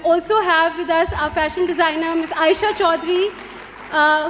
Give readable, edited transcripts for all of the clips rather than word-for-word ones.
also have with us our fashion designer, Ms. Aisha Chaudhry,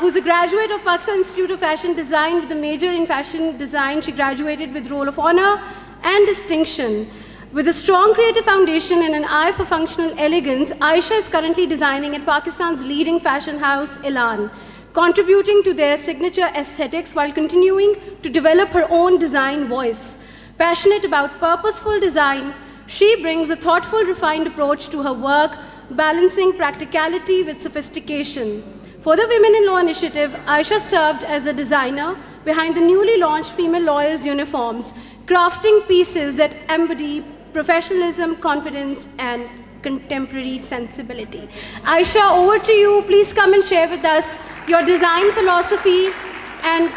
who's a graduate of Pakistan Institute of Fashion Design with a major in fashion design. She graduated with Roll of Honor and distinction. With a strong creative foundation and an eye for functional elegance, Aisha is currently designing at Pakistan's leading fashion house, Elan, contributing to their signature aesthetics while continuing to develop her own design voice. Passionate about purposeful design, she brings a thoughtful, refined approach to her work, balancing practicality with sophistication. For the Women in Law initiative, Aisha served as a designer behind the newly launched female lawyers' uniforms, crafting pieces that embody professionalism, confidence, and contemporary sensibility. Aisha, over to you. Please come and share with us your design philosophy and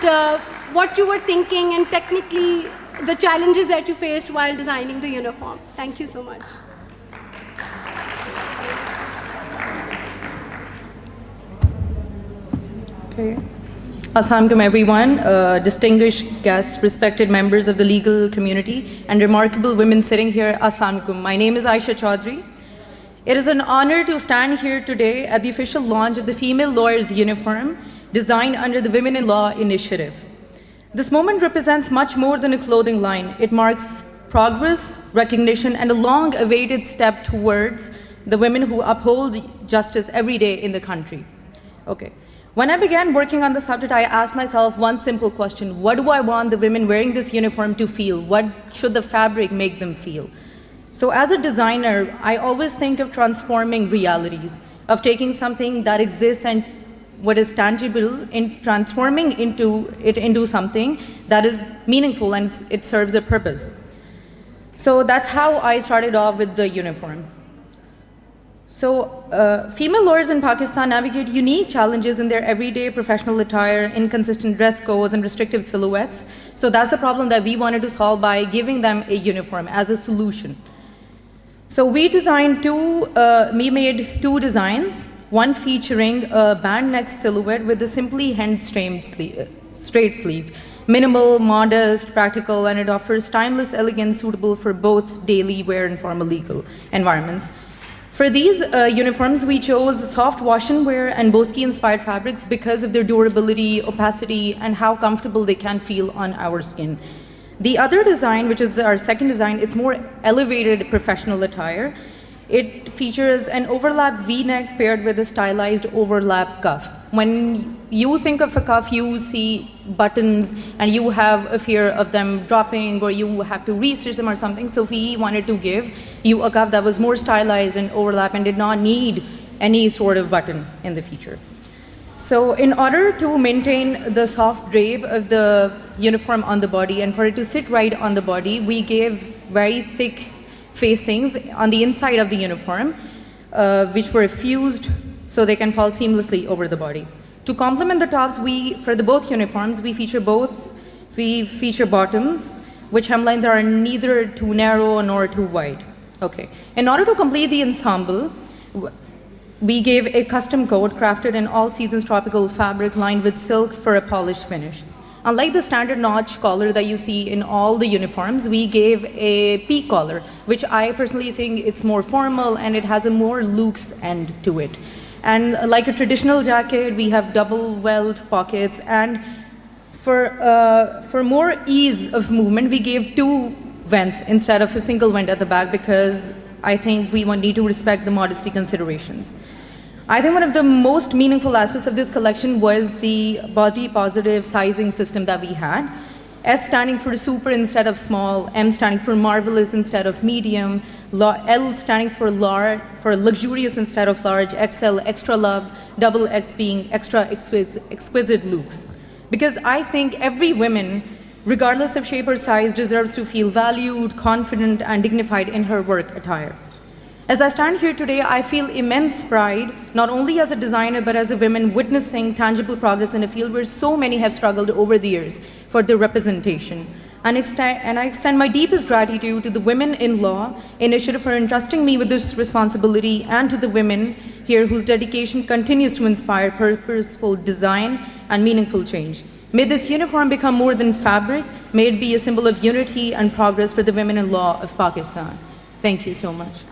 what you were thinking and technically the challenges that you faced while designing the uniform. Thank you so much. Okay. Assalamu alaikum everyone, distinguished guests, respected members of the legal community, and remarkable women sitting here, Assalamu alaikum. My name is Aisha Chaudhry. It is an honor to stand here today at the official launch of the female lawyer's uniform designed under the Women in Law initiative. This moment represents much more than a clothing line. It marks progress, recognition, and a long-awaited step towards the women who uphold justice every day in the country. Okay. When I began working on the subject, I asked myself one simple question: what do I want the women wearing this uniform to feel? What should the fabric make them feel? So as a designer, I always think of transforming realities, of taking something that exists and what is tangible, in transforming into something that is meaningful and it serves a purpose. So that's how I started off with the uniform. So female lawyers in Pakistan navigate unique challenges in their everyday professional attire, inconsistent dress codes, and restrictive silhouettes. So that's the problem that we wanted to solve by giving them a uniform as a solution. So we made two designs, one featuring a band neck silhouette with a simply hand-straight sleeve. Minimal, modest, practical, and it offers timeless elegance suitable for both daily wear and formal legal environments. For these uniforms, we chose soft wash and wear and Boski-inspired fabrics because of their durability, opacity, and how comfortable they can feel on our skin. The other design, which is our second design, it's more elevated professional attire. It features an overlap V-neck paired with a stylized overlap cuff. When you think of a cuff, you see buttons and you have a fear of them dropping or you have to re-stitch them or something. So we wanted to give you a cuff that was more stylized and overlap and did not need any sort of button in the future. So in order to maintain the soft drape of the uniform on the body and for it to sit right on the body, we gave very thick facings on the inside of the uniform, which were fused so they can fall seamlessly over the body. To complement the tops, for both uniforms, we feature bottoms, which hemlines are neither too narrow nor too wide. Okay. In order to complete the ensemble, we gave a custom coat crafted in all seasons tropical fabric lined with silk for a polished finish. Unlike the standard notch collar that you see in all the uniforms, we gave a peak collar, which I personally think it's more formal and it has a more luxe end to it. And like a traditional jacket, we have double-welled pockets, and for more ease of movement, we gave two vents instead of a single vent at the back because I think we need to respect the modesty considerations. I think one of the most meaningful aspects of this collection was the body-positive sizing system that we had. S standing for super instead of small, M standing for marvelous instead of medium, L standing for luxurious instead of large, XL extra love, double X being extra exquisite looks. Because I think every woman, regardless of shape or size, deserves to feel valued, confident, and dignified in her work attire. As I stand here today, I feel immense pride, not only as a designer, but as a woman witnessing tangible progress in a field where so many have struggled over the years for their representation. And I extend my deepest gratitude to the Women in Law initiative for entrusting me with this responsibility, and to the women here whose dedication continues to inspire purposeful design and meaningful change. May this uniform become more than fabric. May it be a symbol of unity and progress for the women in law of Pakistan. Thank you so much.